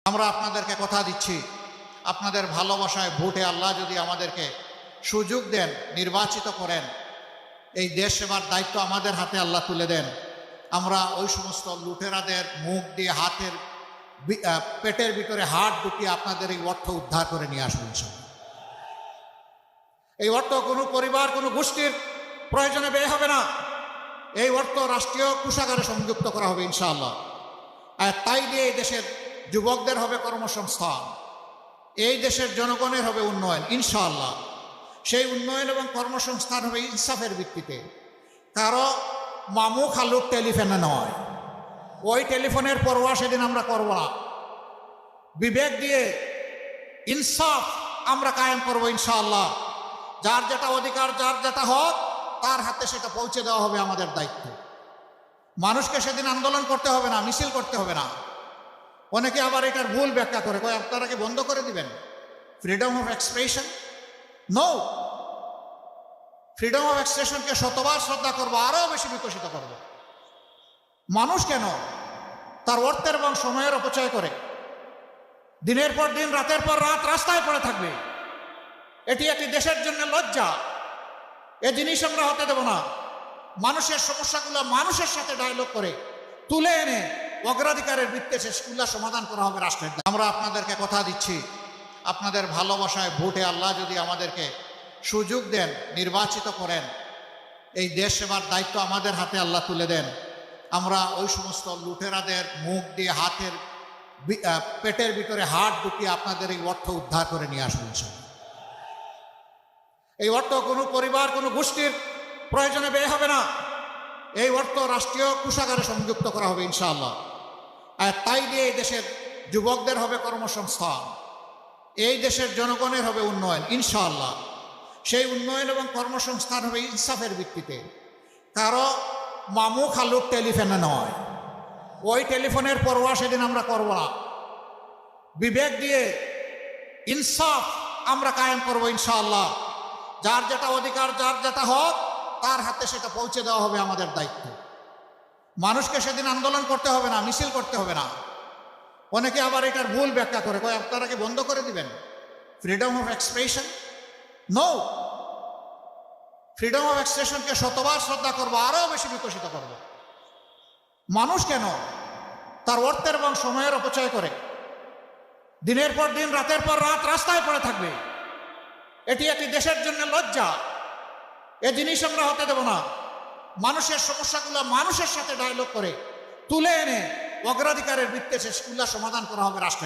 আমরা আপনাদেরকে কথা দিচ্ছি, আপনাদের ভালোবাসায় ভোটে আল্লাহ যদি আমাদেরকে সুযোগ দেন, নির্বাচিত করেন, এই দেশ সেবার দায়িত্ব আমাদের হাতে আল্লাহ তুলে দেন, আমরা ওই সমস্ত লুটেরাদের মুখ দিয়ে পেটের ভিতরে হাত ঢুকিয়ে আপনাদের এই অর্থ উদ্ধার করে নিয়ে আসবো ইনশাআল্লাহ। এই অর্থ কোনো পরিবার, কোনো গোষ্ঠীর প্রয়োজনে ব্যয় হবে না। এই অর্থ রাষ্ট্রীয় কোষাগারে সংযুক্ত করা হবে ইনশাআল্লাহ। আর তাই দিয়ে এই দেশের যুবকদের হবে কর্মসংস্থান, এই দেশের জনগণের হবে উন্নয়ন ইনশাআল্লাহ। সেই উন্নয়ন এবং কর্মসংস্থান হবে ইনসাফের ভিত্তিতে, কারো মামু খালুর টেলিফোনে নয়। ওই টেলিফোনের পরোয়া সেদিন আমরা করব না। বিবেক দিয়ে ইনসাফ আমরা কায়েম করবো ইনশাআল্লাহ। যার যেটা অধিকার, যার যেটা হক, তার হাতে সেটা পৌঁছে দেওয়া হবে আমাদের দায়িত্ব। মানুষকে সেদিন আন্দোলন করতে হবে না, মিছিল করতে হবে না। অনেকে আবার এটার ভুল ব্যাখ্যা করে, কয় আপনারা কি বন্ধ করে দিবেন freedom of expression? No, freedom of এক্সপ্রেশনকে শতবার শ্রদ্ধা করবো, আরও বেশি বিকশিত করব। মানুষ কেন তার অর্থের এবং সময়ের অপচয় করে দিনের পর দিন, রাতের পর রাত রাস্তায় পড়ে থাকবে? এটি একটি দেশের জন্য লজ্জা। এ জিনিস আমরা হতে দেব না। মানুষের সমস্যাগুলো মানুষের সাথে ডায়লগ করে তুলে এনে অগ্রাধিকারের ভিত্তিতে সেগুলো সমাধান করা হবে রাষ্ট্রের। আমরা আপনাদেরকে কথা দিচ্ছি, আপনাদের ভালোবাসায় ভোটে আল্লাহ যদি আমাদেরকে সুযোগ দেন, নির্বাচিত করেন, এই দেশ সেবার দায়িত্ব আমাদের হাতে আল্লাহ তুলে দেন, আমরা ওই সমস্ত লুটেরাদের মুখ দিয়ে পেটের ভিতরে হাত ঢুকিয়ে আপনাদের এই অর্থ উদ্ধার করে নিয়ে আসবো ইনশাআল্লাহ। এই অর্থ কোনো পরিবার, কোনো গোষ্ঠীর প্রয়োজনে ব্যয় হবে না। এই অর্থ রাষ্ট্রীয় কোষাগারে সংযুক্ত করা হবে ইনশাআল্লাহ। আর তাই দিয়ে এই দেশের যুবকদের হবে কর্মসংস্থান, এই দেশের জনগণের হবে উন্নয়ন ইনশাআল্লাহ। সেই উন্নয়ন এবং কর্মসংস্থান হবে ইনসাফের ভিত্তিতে, কারো মামু খালুর টেলিফোনে নয়। ওই টেলিফোনের পরোয়া সেদিন আমরা করব না। বিবেক দিয়ে ইনসাফ আমরা কায়েম করবো ইনশাআল্লাহ। যার যেটা অধিকার, যার যেটা হক, তার হাতে সেটা পৌঁছে দেওয়া হবে আমাদের দায়িত্ব। মানুষকে সেদিন আন্দোলন করতে হবে না, মিছিল করতে হবে না। অনেকে আবার এটার ভুল ব্যাখ্যা করে, কয় আপনারা কি বন্ধ করে দিবেন freedom of expression? No, freedom of এক্সপ্রেশনকে শতবার শ্রদ্ধা করবো, আরও বেশি বিকশিত করব। মানুষ কেন তার অর্থের এবং সময়ের অপচয় করে দিনের পর দিন, রাতের পর রাত রাস্তায় পড়ে থাকবে? এটি একটি দেশের জন্য লজ্জা। এ জিনিস আমরা হতে দেব না। মানুষের সমস্যাগুলো মানুষের সাথে ডায়লগ করে তুলে এনে অগ্রাধিকারের ভিত্তিতে সেগুলো সমাধান করা হবে রাষ্ট্রের।